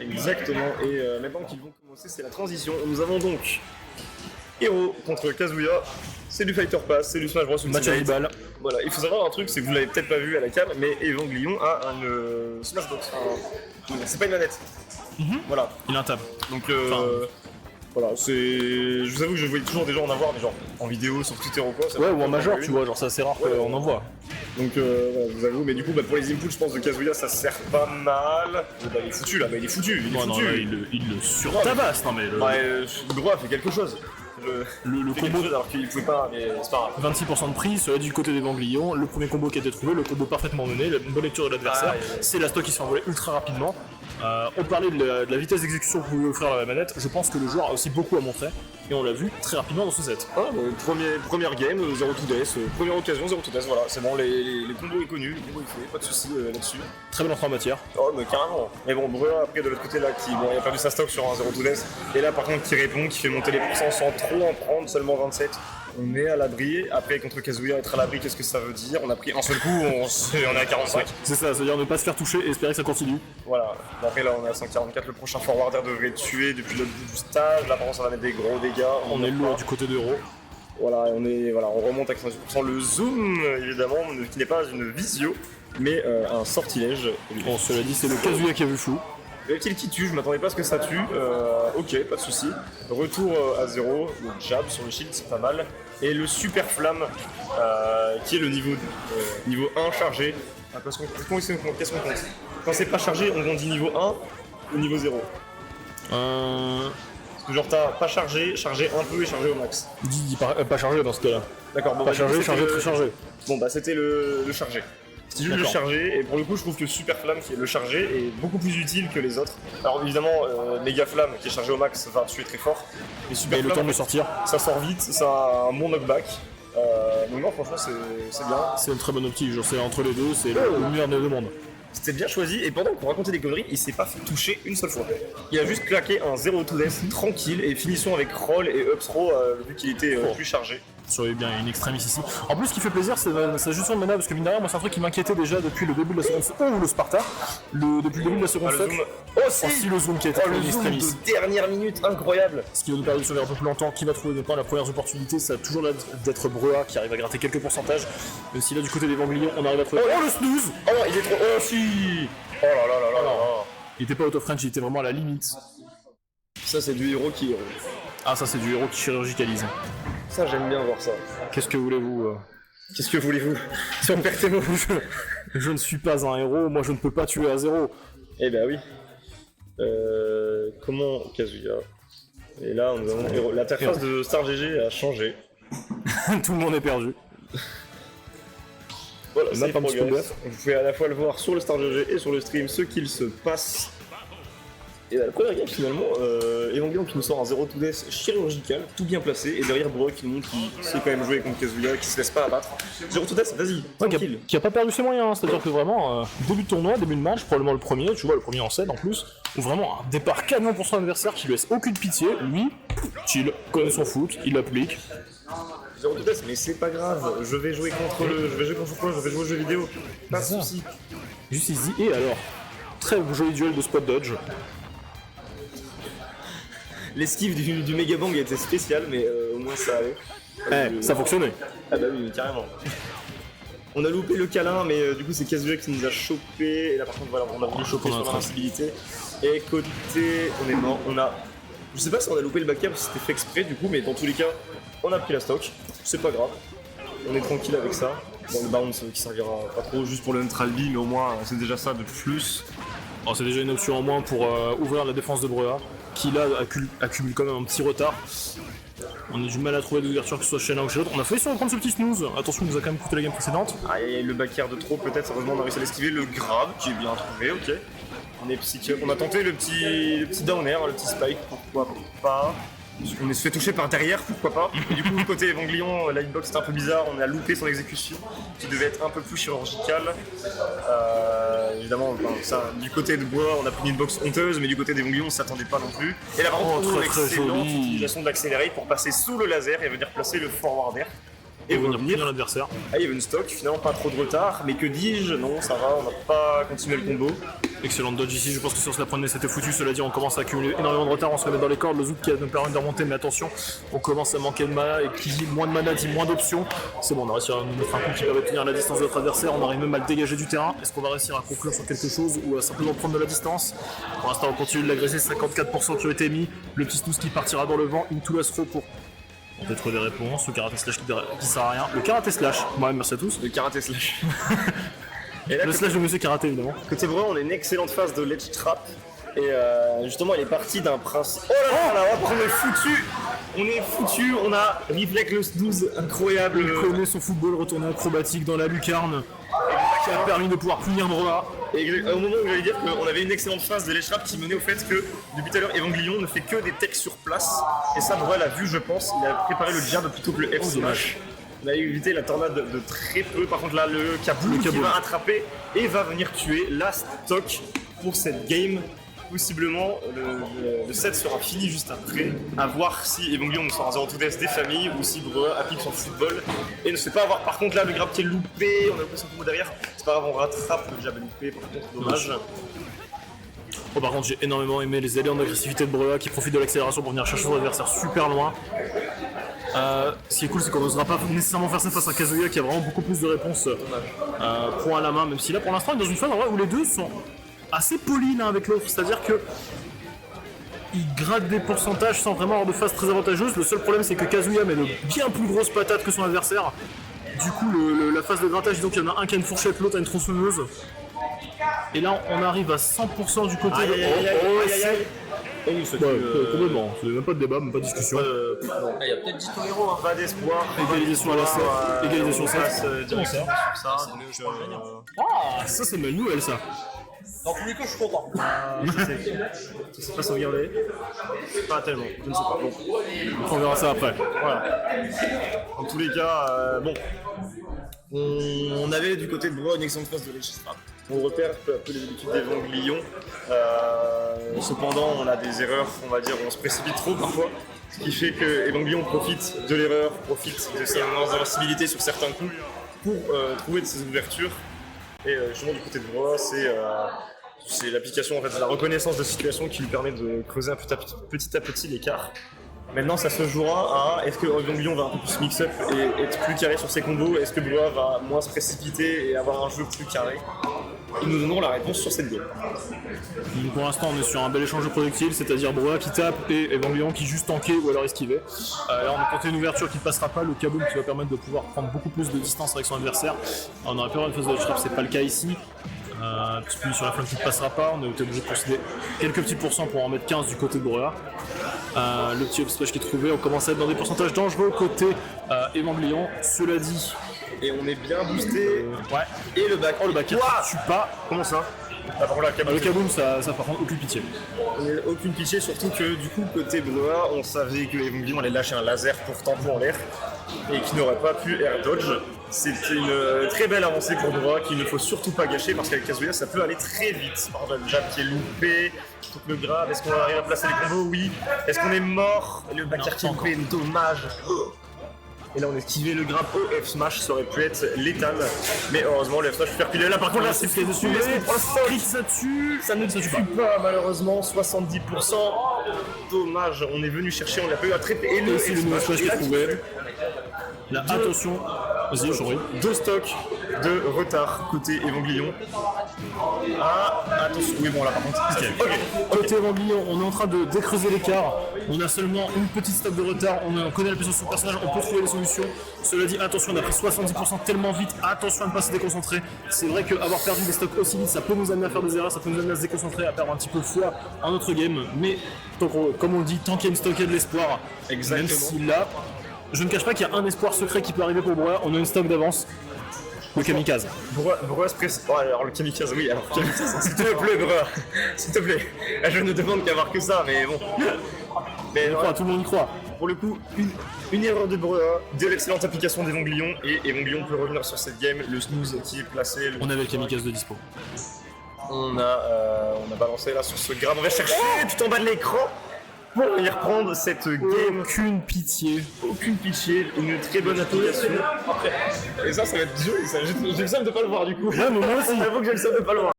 Exactement, et maintenant qu'ils vont commencer, c'est la transition. Nous avons donc Hero contre Kazuya, c'est du Fighter Pass, c'est du Smash Bros. Match à 10 balles. Voilà, il faut savoir un truc, c'est que vous l'avez peut-être pas vu à la cam, mais Evangelion a une Smash Box. C'est pas une manette. Voilà. Il a un tab. Donc voilà, c'est. Je vous avoue que je voyais toujours des gens en avoir, mais genre en vidéo, sur Twitter ou quoi. Ouais, ou en major, tu vois, genre c'est assez rare qu'on en voit. Donc voilà, je vous avoue, mais du coup, pour les inputs, je pense de Kazuya, ça sert pas mal. Bah, il est foutu là, il est foutu. Il est Non, foutu. non, là, il le surtabasse. Non, mais le gros a fait quelque chose. le combo alors qu'il pouvait pas, mais c'est pas grave. 26% de prix, cela du côté des ganglions, le premier combo qui a été trouvé, le combo parfaitement mené, la bonne lecture de l'adversaire, c'est la stock qui se fait envoler ultra rapidement. On parlait de la vitesse d'exécution que vous pouvez offrir à la manette, je pense que le joueur a aussi beaucoup à montrer, et on l'a vu très rapidement dans ce set. Première game, 0 to death, première occasion, 0 to death, voilà, c'est bon, les combos est connu, le combo est fait, pas de soucis là-dessus. Très belle entrée en matière. Oh, mais carrément. Mais bon, Brua après de l'autre côté là, il a perdu sa stock sur un 0 to death, et là par contre qui répond, qui fait monter les pourcents sans trop en prendre, seulement 27. On est à l'abri, après contre Kazuya être à l'abri, qu'est-ce que ça veut dire? On a pris un seul coup, on est à 45. C'est ça, c'est-à-dire ne pas se faire toucher et espérer que ça continue. Voilà, après là on est à 144, le prochain forwarder devrait tuer depuis l'autre bout du stage, là par contre ça va mettre des gros dégâts. On est lourd du côté d'Euro. Voilà, on remonte à 98%, le zoom évidemment, qui n'est pas une visio, mais un sortilège. Bon, cela dit, c'est le Kazuya qui a vu flou. Le kill qui tue, je m'attendais pas à ce que ça tue, ok, pas de soucis. Retour à 0, le jab sur le shield, c'est pas mal. Et le super flamme, qui est le niveau 1 chargé. Qu'est-ce qu'on compte? Quand c'est pas chargé, on dit niveau 1 ou niveau 0. Parce que genre t'as pas chargé, chargé un peu et chargé au max. Dis pas chargé dans ce cas-là. D'accord, bon, pas chargé, chargé, très chargé. Bon bah c'était le chargé. C'était juste le chargé, et pour le coup je trouve que Super Flamme qui est le chargé est beaucoup plus utile que les autres. Alors évidemment Méga Flamme qui est chargé au max va tuer très fort. Mais Super Flamme, le temps de sortir. Ça sort vite, ça a un bon knockback. Donc non franchement c'est bien. C'est une très bonne optique, genre c'est entre les deux, c'est le meilleur des deux mondes. C'était bien choisi, et pendant qu'on racontait des conneries, il s'est pas fait toucher une seule fois. Il a juste claqué un 0 to death tranquille, et finissons avec roll et up throw vu qu'il était plus chargé. Surveillez bien une extrémiste ici. En plus, ce qui fait plaisir, c'est sa gestion de mana, parce que mine de rien, moi, c'est un truc qui m'inquiétait déjà depuis le début de la seconde le Sparta. Depuis le début de la seconde stock. Aussi le zoom qui a été le zoom de dernière minute, incroyable. Ce qui va nous permettre de sauver un peu plus longtemps, qui va trouver la première opportunité, ça a toujours l'air d'être Brua qui arrive à gratter quelques pourcentages. Même si là, du côté des ganglions, on arrive à trouver. Oh le snooze! Oh non, il est trop. Oh si! Oh là là là là là! Il était pas out of range, il était vraiment à la limite. Ça, c'est du héros qui. Ah, ça, c'est du héros qui chirurgicalise. Ça, j'aime bien voir ça. Qu'est-ce que voulez-vous Qu'est-ce que voulez-vous? Si on perd tes mots, je ne suis pas un héros, moi je ne peux pas tuer à 0. Eh ben oui. Comment Kazuya? Et là, nous avons héros. L'interface de Star GG a changé. Tout le monde est perdu. Voilà, c'est progress. Vous pouvez à la fois le voir sur le Star GG et sur le stream ce qu'il se passe. Et la première game finalement, Evangelion qui nous sort un 0 to death chirurgical, tout bien placé, et derrière Bro qui nous montre qu'il sait quand même jouer contre Kazuya, qui se laisse pas abattre. 0 to death, vas-y, tranquille. Qui a pas perdu ses moyens, hein, c'est-à-dire que vraiment, début de tournoi, début de match, probablement le premier, tu vois, le premier en 7 en plus, où vraiment un départ canon pour son adversaire qui lui laisse aucune pitié, lui, chill, connaît son foot, il applique. 0 to death, mais c'est pas grave, je vais jouer contre je vais jouer aux jeux vidéo, pas de soucis. Juste ici, et alors, très joli duel de spot dodge. L'esquive du Mega Bang était spéciale, mais au moins ça allait. Ça fonctionnait. Ah bah oui, carrément. On a loupé le câlin, mais du coup c'est Kazuya qui nous a chopé. Et là par contre voilà, on a voulu choper sur l'invincibilité. Et côté, on est mort. Je sais pas si on a loupé le back-up, si c'était fait exprès du coup, mais dans tous les cas, on a pris la stock. C'est pas grave. On est tranquille avec ça. Bon, le bounce qui servira pas trop juste pour le neutral B, mais au moins c'est déjà ça de plus. Oh, c'est déjà une option en moins pour ouvrir la défense de Brua, qui là accumule quand même un petit retard. On a du mal à trouver d'ouverture que ce soit chez l'un ou chez l'autre. On a failli se reprendre ce petit snooze. Attention, il nous a quand même coûté la game précédente. Ah, et le back air de trop peut-être, heureusement on a réussi à l'esquiver. Le grab qui est bien trouvé, ok. On a tenté le petit down air, le petit spike, pourquoi pas. On se fait toucher par derrière, pourquoi pas. Et du coup, côté Evangelion, la hitbox c'était un peu bizarre, on a loupé son exécution, qui devait être un peu plus chirurgicale. Évidemment, ça, du côté de Bois, on a pris une hitbox honteuse, mais du côté d'Evangelion, on s'attendait pas non plus. Et là, par contre, excellente utilisation de l'accélérate pour passer sous le laser et venir placer le forwarder. Et revenir l'adversaire. Ah, il y avait une stock, finalement pas trop de retard, mais que dis-je? Non, ça va, on n'a pas continué le combo. Excellente dodge ici, je pense que sur la première c'était foutu, cela dit on commence à accumuler énormément de retard, on se remet dans les cordes, le zouk qui nous permet de remonter, mais attention, on commence à manquer de mana, et qui dit moins de mana dit moins d'options. C'est bon, on a réussi à nous faire un coup qui permet de tenir la distance de notre adversaire, on arrive même à le dégager du terrain. Est-ce qu'on va réussir à conclure sur quelque chose ou à simplement prendre de la distance? Pour l'instant on continue de l'agresser, 54% qui ont été mis, le petit snooze qui partira dans le vent, into la throw pour peut-être des réponses, le karaté slash qui sert à rien. Le karaté slash, ouais, merci à tous. Le karaté slash. Et là, le slash de monsieur karaté évidemment. Côté Brua, on a une excellente phase de ledge trap. Et justement, elle est partie d'un principe. Oh là là, on est foutu! On est foutu, on a Reflect le 12, incroyable. Il connaît son football retourné acrobatique dans la lucarne, qui a permis de pouvoir punir Brua. Et au moment où j'allais dire qu'on avait une excellente phase de ledge trap qui menait au fait que depuis tout à l'heure, Evangelion ne fait que des techs sur place. Et ça, Brua l'a vu, je pense. Il a préparé le jab plutôt que le F smash. On a évité la tornade de très peu. Par contre, là, le Kaboom qui va attraper et va venir tuer la stock pour cette game. Possiblement, le set sera fini juste après. À voir si Evangelion nous sort un 0-2 DS des familles ou si Brua applique son football. Et ne se fait pas avoir. Par contre, là, le grab qui est loupé. On a loupé son combo derrière. C'est pas grave, on rattrape le jab loupé. Par contre, dommage. Oh, par contre, j'ai énormément aimé les éléments d'agressivité de Brua qui profitent de l'accélération pour venir chercher son adversaire super loin. Ce qui est cool, c'est qu'on n'osera pas nécessairement faire ça face à Kazuya qui a vraiment beaucoup plus de réponses point à la main, même si là pour l'instant il est dans une phase en vrai où les deux sont assez polis l'un avec l'autre, c'est-à-dire que ils grattent des pourcentages sans vraiment avoir de phase très avantageuse. Le seul problème c'est que Kazuya met de bien plus grosses patates que son adversaire. Du coup la phase de grattage, disons qu'il y en a un qui a une fourchette, l'autre a une tronçonneuse. Et là on arrive à 100% du côté de... Oui, c'est complètement, c'est même pas de débat, même pas de discussion. Il y a peut-être 10 héros, hein. Pas d'espoir. Égalisation à la 7, égalisation 7. Directement sur ça. Ah, ça c'est une bonne nouvelle ça. Dans tous les cas, je suis content. Je sais pas sauvegarder. Pas tellement, je ne sais pas. Bon. On verra ça après. Voilà. En tous les cas, bon. On avait du côté de Brua une excellente phase de ledge trap. On repère peu à peu les habitudes d'Evangelion. Cependant, on a des erreurs, on va dire, on se précipite trop parfois. Ce qui fait que Evangelion profite de l'erreur, profite de sa invincibilité sur certains coups pour trouver de ses ouvertures. Et justement, du côté de Brua, c'est l'application en fait, de la reconnaissance de situation qui lui permet de creuser petit à petit l'écart. Maintenant, ça se jouera à est-ce que Evangelion va un peu plus mix-up et être plus carré sur ses combos? Est-ce que Brua va moins se précipiter et avoir un jeu plus carré? Et nous donnons la réponse sur cette game. Donc pour l'instant, on est sur un bel échange de projectiles, c'est-à-dire Brua qui tape et Evangelion qui juste tankait ou alors esquivait. Là, on a tenté une ouverture qui ne passera pas, le Kaboom qui va permettre de pouvoir prendre beaucoup plus de distance avec son adversaire. On aurait pu avoir une phase de trap, c'est pas le cas ici. Petit peu sur la flanque qui ne passera pas, on est obligé de procéder quelques petits pourcents pour en mettre 15 du côté de Brua. Le petit up splash qui est trouvé, on commence à être dans des pourcentages dangereux côté Evangelion, cela dit. Et on est bien boosté. Ouais. Et le back. Oh, le back ne tue pas. Comment ça? Le Kaboom, ça par contre aucune pitié. Aucune pitié, surtout que du coup, côté Brua, on savait que Evangelion allait lâcher un laser pour tampon en l'air et qu'il n'aurait pas pu air dodge. C'était une très belle avancée pour Brua qu'il ne faut surtout pas gâcher parce qu'avec Kazuya, ça peut aller très vite. Par exemple, le jab qui est loupé, tout le grave, est-ce qu'on va arriver à placer les combos? Oui. Est-ce qu'on est mort? Le back qui est loupé, dommage. Et là on a esquivé le grab au F smash, ça aurait pu être létal. Mais heureusement le F smash peut faire piler. Là par contre là c'est fait dessus. Ça tue. Ça ne tue pas malheureusement, 70%. Dommage, on est venu chercher, on l'a pas eu à traiter. Et le F smash qui est trouvé. Là attention, vas-y j'en prie. 2 stocks de retard côté Evangelion. Ah attention, oui bon là par contre. Okay. Côté Evangelion, on est en train de décreuser l'écart. On a seulement une petite stock de retard, on connaît la puissance de son personnage, on peut trouver des solutions. Cela dit, attention, on a pris 70% tellement vite, attention à ne pas se déconcentrer. C'est vrai qu'avoir perdu des stocks aussi vite, ça peut nous amener à faire des erreurs, ça peut nous amener à se déconcentrer, à perdre un petit peu de foi en notre game. Mais comme on le dit, tant qu'il y a une stock, il y a de l'espoir. Exactement. Même si là, je ne cache pas qu'il y a un espoir secret qui peut arriver pour Brua, on a une stock d'avance. Le kamikaze. Brua se presse. Oh, alors le kamikaze, oui, alors kamikaze. S'il te plaît, Brua. S'il te plaît. Je ne demande qu'à voir que ça, mais bon. Mais tout le monde y croit. Pour le coup, une erreur de Brua, de l'excellente application d'Evangelion, et Evangelion peut revenir sur cette game. Le snooze qui est placé. On avait le kamikaze de dispo. On a balancé là sur ce grab. On va chercher tout en bas de l'écran pour y reprendre cette game. Aucune pitié. Aucune pitié, une très bonne application. Et ça va être joli, ça. J'ai le seum de pas le voir du coup. Ouais, mais moi aussi. J'avoue que j'ai le seum de pas le voir.